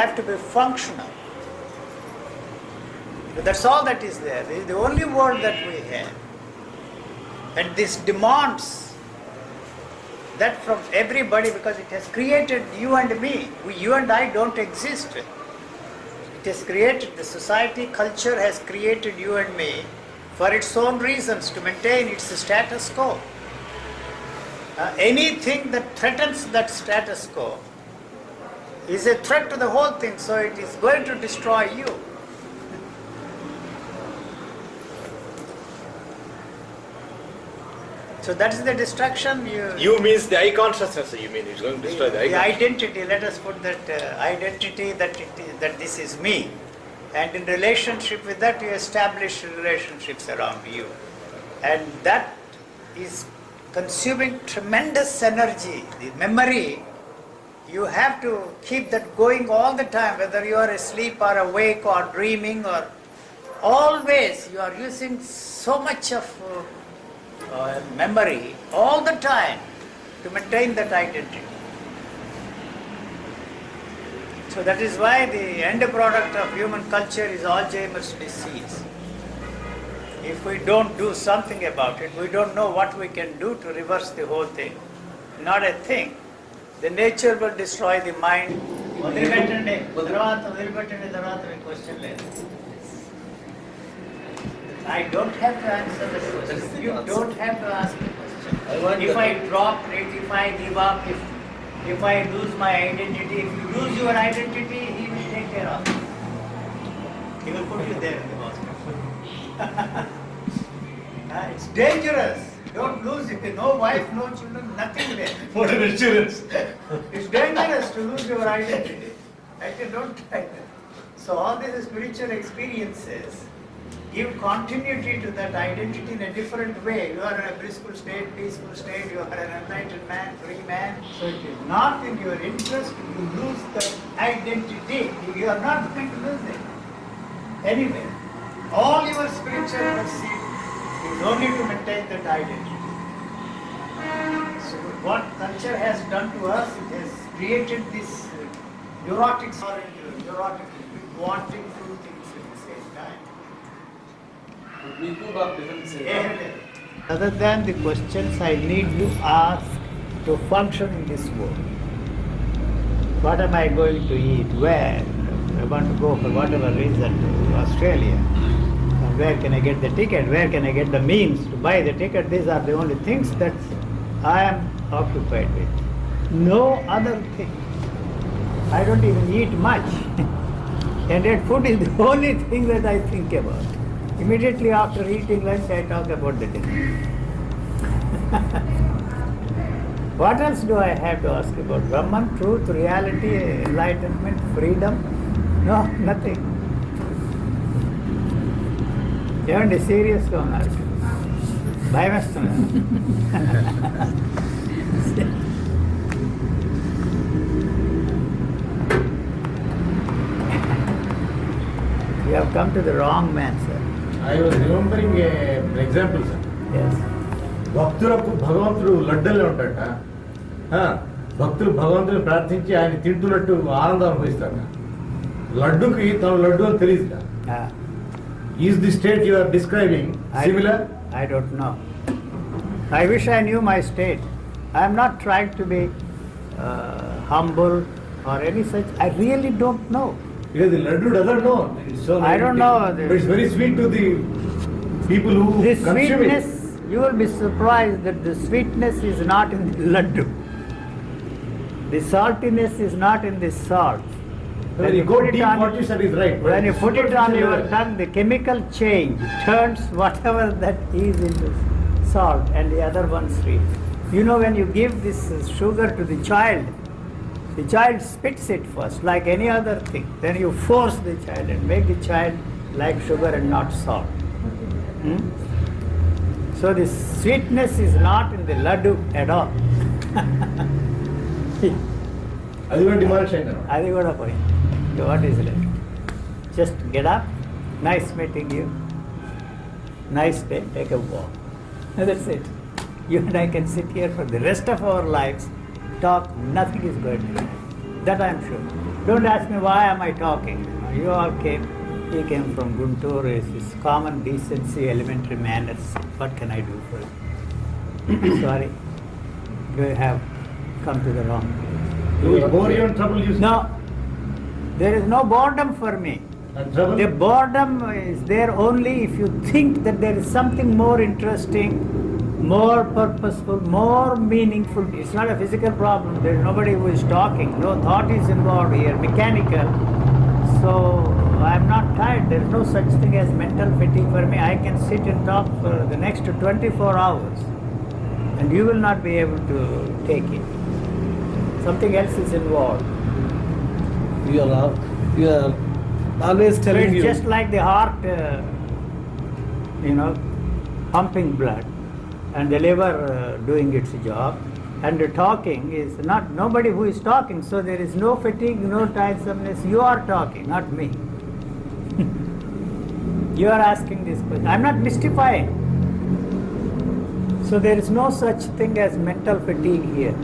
have to be functional. That's all that is there. This is the only world that we have. And this demands that from everybody, because it has created you and me. You and I don't exist. It has created, the society, culture has created you and me for its own reasons, to maintain its status quo. Anything that threatens that status quo is a threat to the whole thing, so it is going to destroy you. So that is the destruction. You means the I consciousness. You mean it's going to destroy the I the consciousness. identity. Let us put that identity that this is me, and in relationship with that you establish relationships around you, and that is consuming tremendous energy. The memory, you have to keep that going all the time, whether you are asleep or awake or dreaming, or always you are using so much of memory all the time to maintain that identity. So that is why the end product of human culture is Alzheimer's disease. If we don't do something about it, we don't know what we can do to reverse the whole thing. Not a thing. The nature will destroy the mind. I don't have to answer the question. You don't have to ask the question. If I drop it, if I give up, if I lose my identity, if you lose your identity, he will take care of it. He will put you there in the hospital. It's dangerous. Don't lose it. No wife, no children, nothing there. What an insurance. It's dangerous to lose your identity. Don't try that. So all these spiritual experiences give continuity to that identity in a different way. You are in a blissful state, peaceful state, you are an enlightened man, free man. So it is not in your interest to lose that identity. You are not going to lose it. Anyway, all your spiritual pursuit is only to maintain that identity. So what culture has done to us, it has created this neurotic wanting two things at the same time. We do not even say. Other than the questions I need to ask to function in this world. What am I going to eat? Where? I want to go for whatever reason to Australia. And where can I get the ticket? Where can I get the means to buy the ticket? These are the only things that I am occupied with. No other thing. I don't even eat much. And yet food is the only thing that I think about. Immediately after eating lunch, I talk about the dinner. What else do I have to ask about? Brahman, truth, reality, enlightenment, freedom? No, nothing. ఏమండి సీరియస్గా ఉన్నారు భయం వేస్తున్నారు You have come to the wrong man, sir. I was remembering an example, sir. Yes. భక్తులకు భగవంతుడు లడ్డూలే ఉంటాడట భక్తులు భగవంతుని ప్రార్థించి ఆయన తింటున్నట్టు ఆనందం అనుభవిస్తాడు లడ్డుకి తన లడ్డు అని తెలియదు is the state you are describing similar I don't know. I wish I knew my state. I am not trying to be humble or any such. I really don't know. because the laddu doesn't know. So I don't know. But it's very sweet to the people who The consume sweetness, it. you will be surprised that the sweetness is not in the laddu. The saltiness is not in the salt. When you go deep, what you said is right. When you put it on your tongue, the chemical change turns whatever that is into salt and the other one sweet. You know, when you give this sugar to the child spits it first, like any other thing. Then you force the child and make the child like sugar and not salt. So the sweetness is not in the laddu at all. అది కూడా demolish అయింది అది కూడా పోయింది. So what is it? Just get up, nice meeting you, nice day, take a walk. And that's it. You and I can sit here for the rest of our lives, talk, nothing is going to happen. That I am sure. Don't ask me why am I talking. You all came. He came from Guntur. It's common decency, elementary manners. What can I do for you? Sorry. You have come to the wrong place. You will bore you in trouble, you say? No. There is no boredom for me. And trouble? The boredom is there only if you think that there is something more interesting, more purposeful, more meaningful. It's not a physical problem. There is nobody who is talking. No thought is involved here, mechanical. So I'm not tired. There is no such thing as mental fatigue for me. I can sit and talk for the next 24 hours and you will not be able to take it. Something else is involved. You are always So telling it's you. just like the heart, pumping blood, and the liver doing its job, and the talking is not nobody who is talking. So there is no fatigue, no tiresomeness. You are talking, not me. You are asking this question. I'm not mystifying. So there is no such thing as mental fatigue here.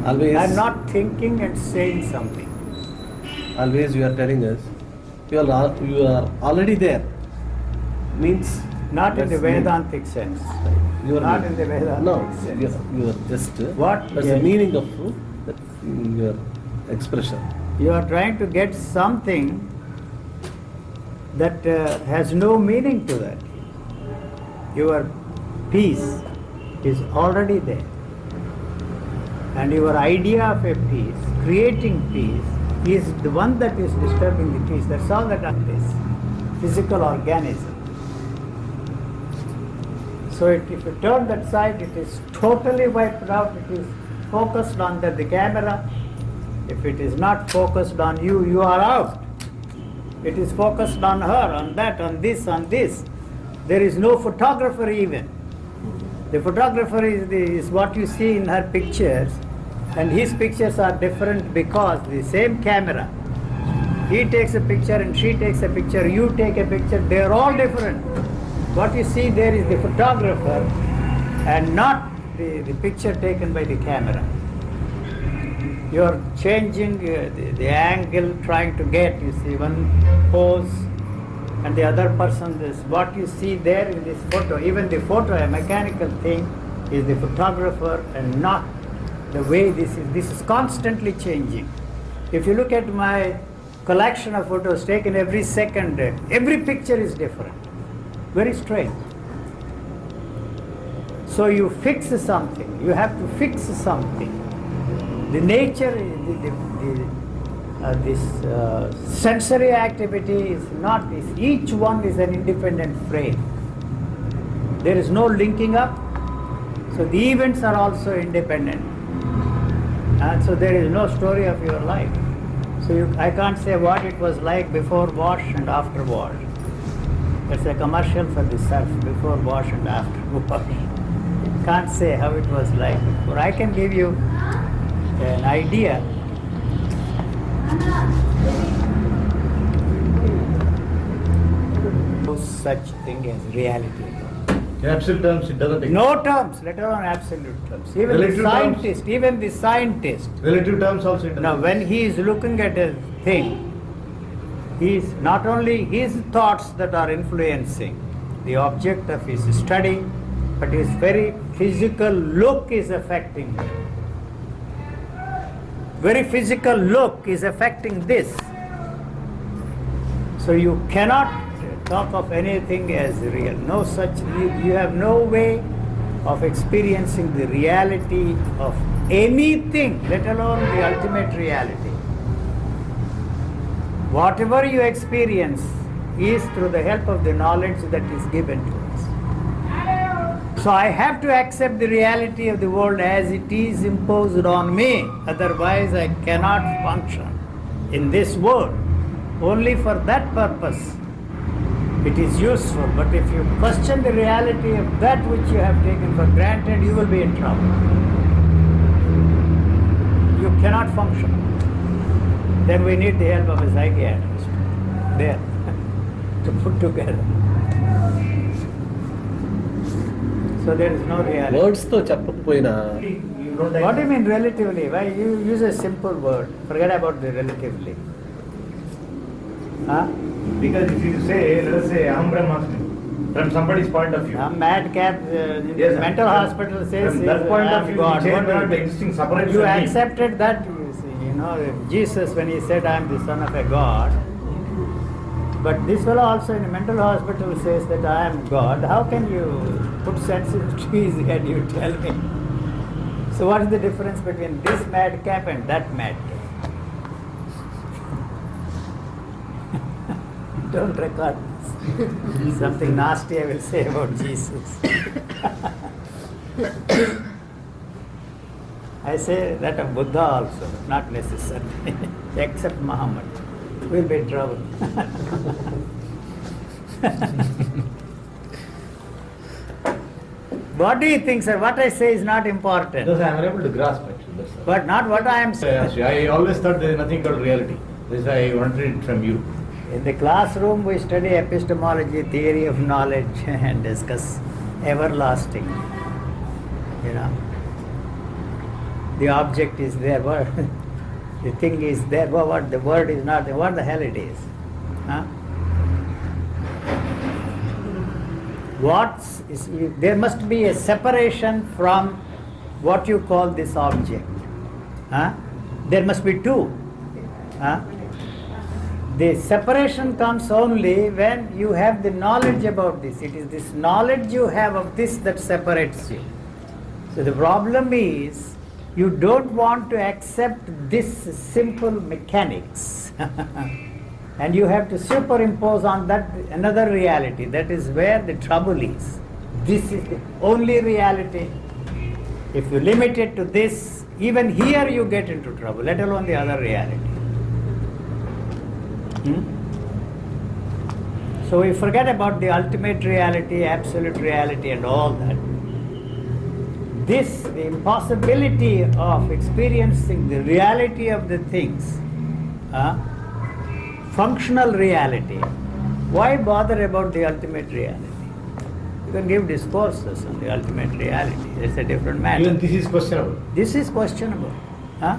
Always. I'm not thinking and saying something. Always you are telling us. You are already there. Means. Not in the that's mean- Vedantic sense. You are Not in the Vedantic No, sense. you are just. What? That's Yeah. the meaning of that your expression. You are trying to get something that has no meaning to that. Your peace is already there. And your idea of a peace, creating peace, is the one that is disturbing the peace. That's all that is. Physical organism. So if you turn that side, it is totally wiped out. It is focused on the camera. If it is not focused on you, you are out. It is focused on her, on that, on this, on this. There is no photographer even. The photographer is what you see in her pictures, and his pictures are different because the same camera. He takes a picture and she takes a picture, you take a picture, they are all different. What you see there is the photographer and not the picture taken by the camera. You are changing the angle, trying to get, you see, one pose and the other person, this. What you see there in this photo, even the photo, a mechanical thing, is the photographer and not the way this is. This is constantly changing. If you look at my collection of photos taken every second, every picture is different. Very strange. So you fix something, you have to fix something. The nature, this sensory activity is not, each one is an independent frame. There is no linking up, so the events are also independent. And so there is no story of your life. So I can't say what it was like before wash and after wash. It's a commercial for the surf, before wash and after wash. Can't say how it was like before. I can give you an idea. No such thing as reality. In absolute terms, it doesn't exist. No terms, let alone absolute terms. Even Relative the terms? scientist, Relative terms also it doesn't now when he is looking at a thing, he is not only his thoughts that are influencing the object of his study, but his very physical look is affecting him. Very physical look is affecting this. So you cannot talk of anything as real. No such, you have no way of experiencing the reality of anything, let alone the ultimate reality. Whatever you experience is through the help of the knowledge that is given to us. So I have to accept the reality of the world as it is imposed on me. Otherwise I cannot function in this world. Only for that purpose it is useful. But if you question the reality of that which you have taken for granted, you will be in trouble. You cannot function. Then we need the help of a psychiatrist there to put together. So there is no reality. Words తో చెప్పకపోయినా You don't What do you mean relatively? Why you use a simple word? Forget about the relatively. Huh? Because if you say, let us say, Aham Brahmasmi, from somebody's point of view. A madcap in Yes, the mental from- hospital says, from that point "I of am view, God." you What change will not be? the existing separate You from me. accepted that, you see, Jesus when he said, "I am the son of a God." But this fellow also in a mental hospital says that I am God. How can you put sense into his head, you tell me? So what is the difference between this madcap and that madcap? Don't record this. Something nasty I will say about Jesus. I say that of Buddha also, not necessarily, except Muhammad. We'll be in trouble. What do you think, sir? What I say is not important. Because I am unable to grasp actually. That's all. But not what I am saying. I always thought there is nothing called reality. This I wanted it from you. In the classroom, we study epistemology, theory of knowledge, and discuss everlasting. You know, the object is there, what the thing is there, what the word is not there, what the hell it is. Huh? There must be a separation from what you call this object. Huh? There must be two. Huh? The separation comes only when you have the knowledge about this. It is this knowledge you have of this that separates you. So the problem is you don't want to accept this simple mechanics. And you have to superimpose on that another reality. That is where the trouble is. This is the only reality. If you limit it to this, even here you get into trouble, let alone the other reality. So we forget about the ultimate reality, absolute reality and all that. The impossibility of experiencing the reality of the things, functional reality, why bother about the ultimate reality? You can give discourses on the ultimate reality. It's a different matter. Even this is questionable. This is questionable. Huh?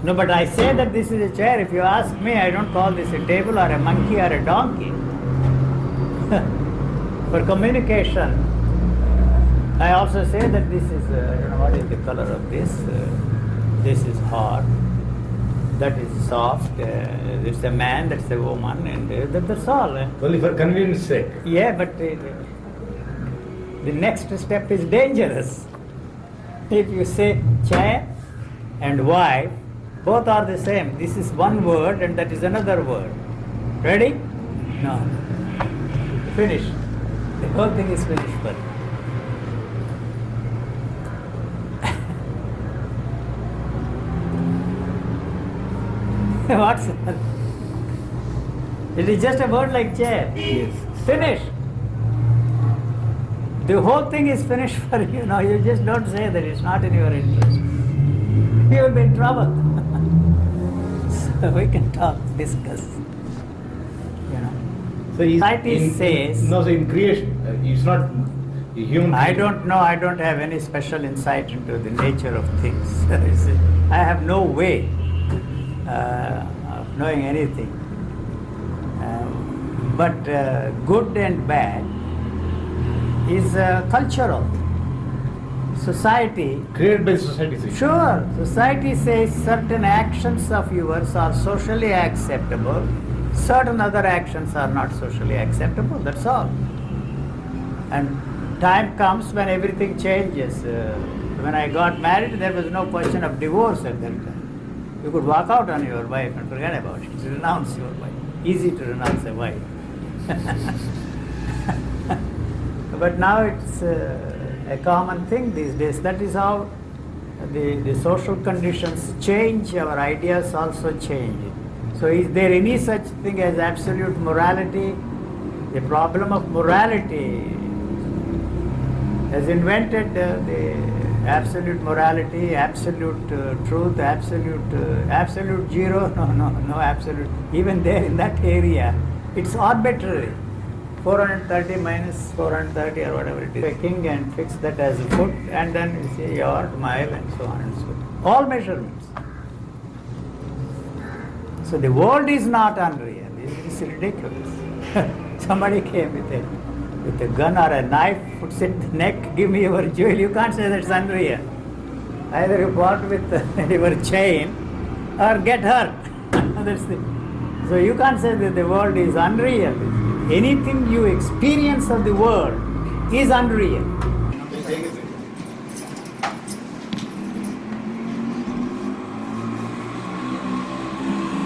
No, but I say that this is a chair. If you ask me, I don't call this a table or a monkey or a donkey. For communication, I also say that this is, I don't know what is the color of this. This is hot. That is soft. It's a man, that's a woman, and that's all. Only for convenience sake. Yeah, but the next step is dangerous. If you say chair and wife, both are the same. This is one word and that is another word. Ready? No. Finish. The whole thing is finished for you. What's that? It is just a word like chair. Yes. Finish. The whole thing is finished for you. Now you just don't say that it's not in your interest. You will be in trouble. So we can talk, discuss. You know. So Society says. No, so in creation, it's not human. I don't know. I don't have any special insight into the nature of things. I have no way of knowing anything. But good and bad is cultural. Society. Created by society. So Sure, society says certain actions of yours are socially acceptable, certain other actions are not socially acceptable, that's all. And time comes when everything changes. When I got married, there was no question of divorce at that time. You could walk out on your wife and forget about it, renounce your wife. Easy to renounce a wife. But now it's a common thing these days. That is how the social conditions change, our ideas also change. So is there any such thing as absolute morality? The problem of morality has invented the absolute morality, absolute truth, absolute zero, no absolute. Even there in that area, it's arbitrary. 430 minus 430 or whatever it is, a king, and fix that as a foot, and then you say yard, mile, and so on and so on. All measurements. So the world is not unreal. It's ridiculous. Somebody came with a gun or a knife, puts it in the neck, give me your jewel. You can't say that's unreal. Either you part with your chain or get hurt. That's the, so you can't say that the world is unreal. Anything you experience of the world is unreal.